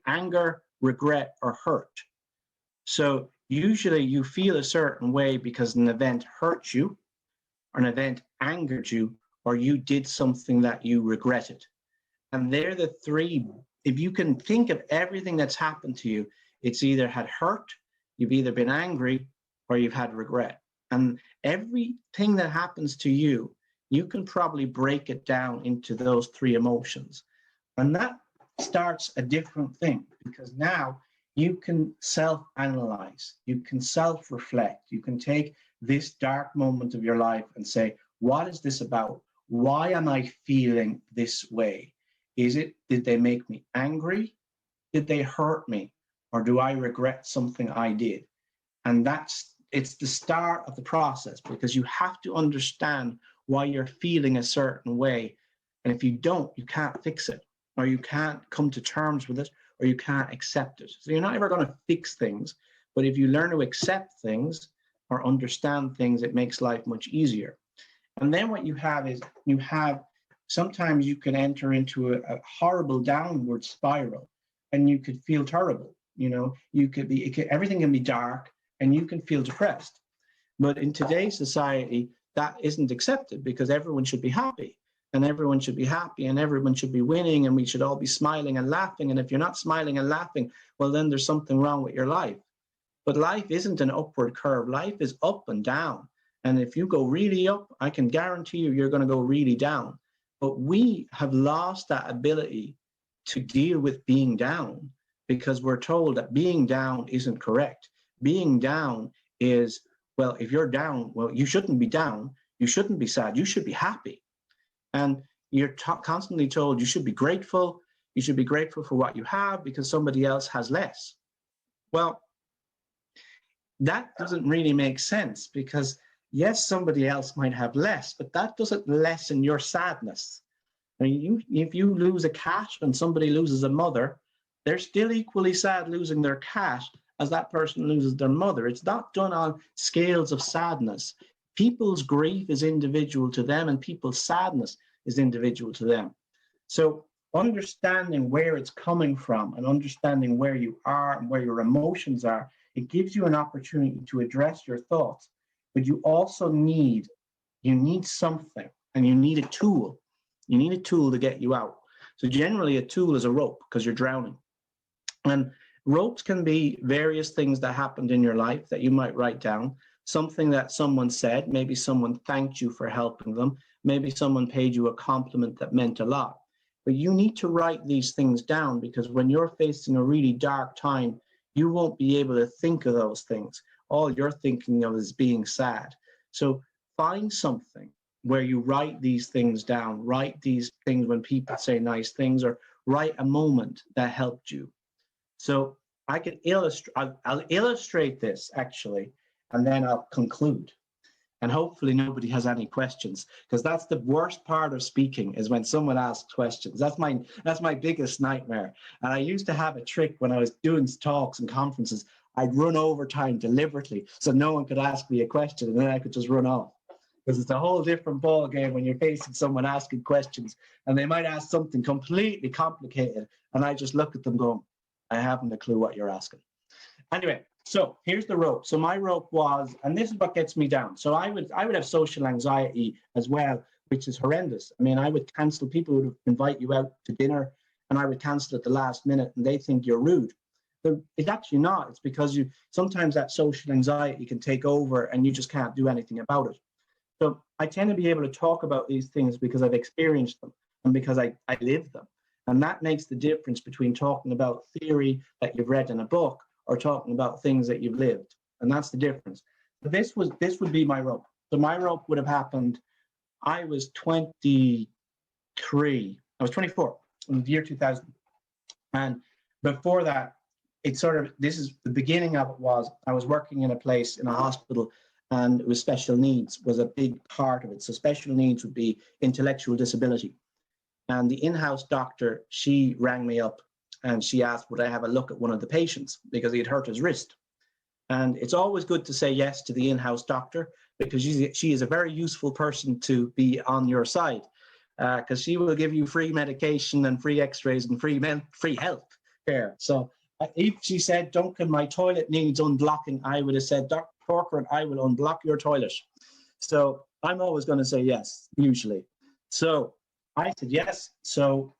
anger, regret, or hurt. So usually you feel a certain way because an event hurt you, or an event angered you, or you did something that you regretted. And they're the three. If you can think of everything that's happened to you, it's either had hurt, you've either been angry, or you've had regret. And everything that happens to you, you can probably break it down into those three emotions. And that starts a different thing, because now you can self-analyze, you can self-reflect, you can take this dark moment of your life and say, what is this about? Why am I feeling this way? Did they make me angry? Did they hurt me? Or do I regret something I did? And it's the start of the process, because you have to understand why you're feeling a certain way. And if you don't, you can't fix it, or you can't come to terms with it, or you can't accept it. So you're not ever going to fix things, but if you learn to accept things or understand things, it makes life much easier. And then what you have is, sometimes you can enter into a horrible downward spiral, and you could feel terrible. Everything can be dark, and you can feel depressed. But in today's society, that isn't accepted, because everyone should be happy, and everyone should be happy, and everyone should be winning, and we should all be smiling and laughing. And if you're not smiling and laughing, well, then there's something wrong with your life. But life isn't an upward curve. Life is up and down. And if you go really up, I can guarantee you're going to go really down. But we have lost that ability to deal with being down, because we're told that being down isn't correct. Being down is, well, if you're down, well, you shouldn't be down. You shouldn't be sad. You should be happy. And you're constantly told you should be grateful. You should be grateful for what you have because somebody else has less. Well, that doesn't really make sense, because yes, somebody else might have less, but that doesn't lessen your sadness. I mean, if you lose a cat and somebody loses a mother, they're still equally sad losing their cat as that person loses their mother. It's not done on scales of sadness. People's grief is individual to them, and people's sadness is individual to them. So understanding where it's coming from and understanding where you are and where your emotions are, it gives you an opportunity to address your thoughts. But you also need something, and you need a tool. You need a tool to get you out. So generally a tool is a rope, because you're drowning. And ropes can be various things that happened in your life that you might write down. Something that someone said, maybe someone thanked you for helping them, maybe someone paid you a compliment that meant a lot. But you need to write these things down, because when you're facing a really dark time, you won't be able to think of those things. All you're thinking of is being sad. So find something where you write these things down, write these things when people say nice things, or write a moment that helped you. So I can illustrate, I'll illustrate this actually, and then I'll conclude. And hopefully nobody has any questions, because that's the worst part of speaking, is when someone asks questions. That's my biggest nightmare. And I used to have a trick when I was doing talks and conferences. I'd run overtime deliberately so no one could ask me a question, and then I could just run off. Because it's a whole different ball game when you're facing someone asking questions, and they might ask something completely complicated, and I just look at them going, I haven't a clue what you're asking. Anyway, so here's the rope. So my rope was, and this is what gets me down. So I would have social anxiety as well, which is horrendous. I mean, I would cancel. People would invite you out to dinner, and I would cancel at the last minute, and they think you're rude. But it's actually not. It's because sometimes that social anxiety can take over, and you just can't do anything about it. So I tend to be able to talk about these things because I've experienced them and because I live them. And that makes the difference between talking about theory that you've read in a book or talking about things that you've lived. And that's the difference. But this would be my rope. So my rope would have happened, I was 23. I was 24 in the year 2000. And before that, this is the beginning of it was, I was working in a place in a hospital, and it was special needs was a big part of it. So special needs would be intellectual disability. And the in-house doctor, she rang me up and she asked, would I have a look at one of the patients, because he had hurt his wrist. And it's always good to say yes to the in-house doctor, because she is a very useful person to be on your side, because she will give you free medication and free x-rays and free health, care. So if she said, Duncan, my toilet needs unblocking, I would have said, Dr. Corcoran, I will unblock your toilet. So I'm always going to say yes, usually. So I said yes. So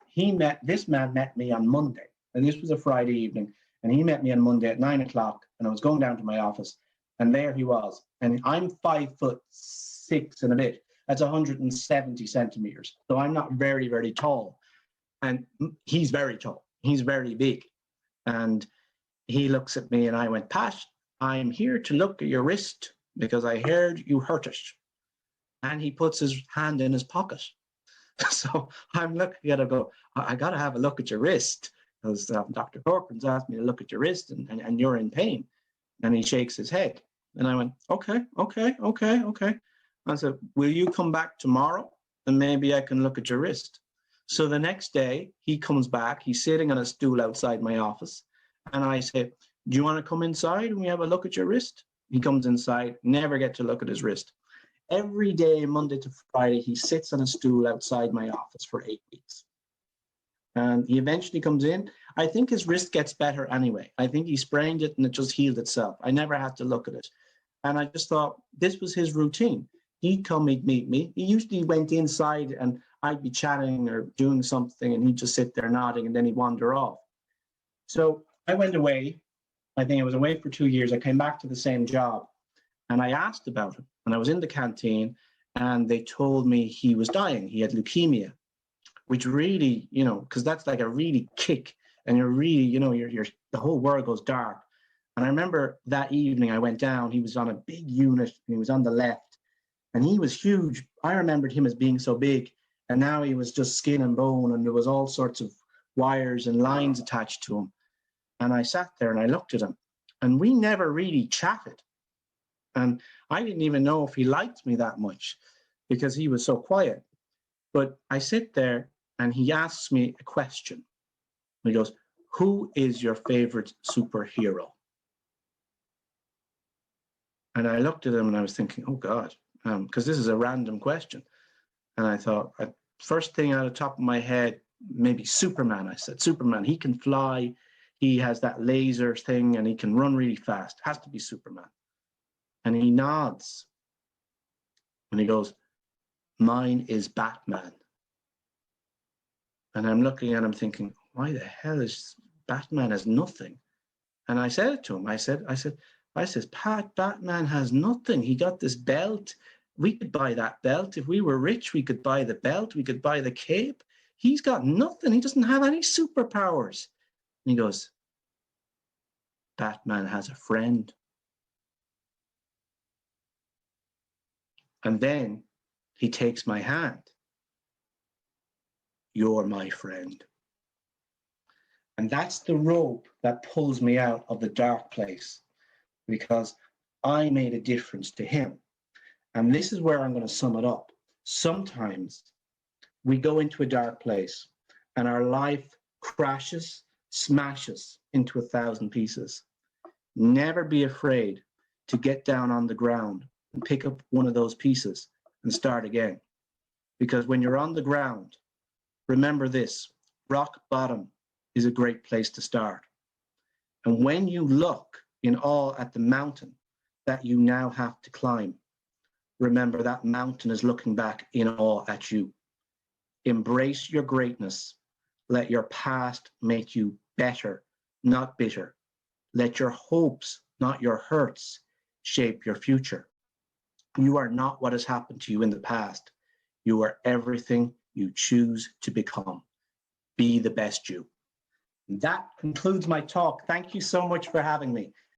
this man met me on Monday, and this was a Friday evening, and he met me on Monday at 9 o'clock, and I was going down to my office, and there he was. And I'm 5'6" and a bit. That's 170 centimeters. So I'm not very, very tall. And he's very tall. He's very big. And he looks at me and I went, Pat, I'm here to look at your wrist because I heard you hurt it. And he puts his hand in his pocket. So I'm looking at it, go, I got to have a look at your wrist because Dr. Corcoran's asked me to look at your wrist and you're in pain. And he shakes his head. And I went, okay. I said, will you come back tomorrow and maybe I can look at your wrist? So the next day he comes back, he's sitting on a stool outside my office. And I say, do you want to come inside and we have a look at your wrist? He comes inside, never get to look at his wrist. Every day, Monday to Friday, he sits on a stool outside my office for 8 weeks. And he eventually comes in. I think his wrist gets better anyway. I think he sprained it and it just healed itself. I never had to look at it. And I just thought this was his routine. He'd come, he'd meet me. He usually went inside and I'd be chatting or doing something and he'd just sit there nodding and then he'd wander off. So I went away. I think I was away for 2 years. I came back to the same job and I asked about him. And I was in the canteen and they told me he was dying. He had leukemia, which really, because that's like a really kick and you're really, you're the whole world goes dark. And I remember that evening I went down, he was on a big unit and he was on the left and he was huge. I remembered him as being so big and now he was just skin and bone and there was all sorts of wires and lines attached to him. And I sat there and I looked at him and we never really chatted. And I didn't even know if he liked me that much because he was so quiet. But I sit there and he asks me a question. He goes, who is your favorite superhero? And I looked at him and I was thinking, oh God, because this is a random question. And I thought, first thing out of the top of my head, maybe Superman. I said, Superman, he can fly. He has that laser thing and he can run really fast. Has to be Superman. And he nods and he goes, mine is Batman. And I'm looking at him thinking, why the hell is Batman has nothing? And I said it to him. I said, Pat, Batman has nothing. He got this belt. We could buy that belt. If we were rich, we could buy the belt. We could buy the cape. He's got nothing. He doesn't have any superpowers. And he goes, Batman has a friend. And then he takes my hand. You're my friend. And that's the rope that pulls me out of the dark place because I made a difference to him. And this is where I'm going to sum it up. Sometimes we go into a dark place and our life crashes, smashes into 1,000 pieces. Never be afraid to get down on the ground and pick up one of those pieces and start again. Because when you're on the ground, remember this, rock bottom is a great place to start. And when you look in awe at the mountain that you now have to climb, remember that mountain is looking back in awe at you. Embrace your greatness. Let your past make you better, not bitter. Let your hopes, not your hurts, shape your future. You are not what has happened to you in the past. You are everything you choose to become. Be the best you. That concludes my talk. Thank you so much for having me.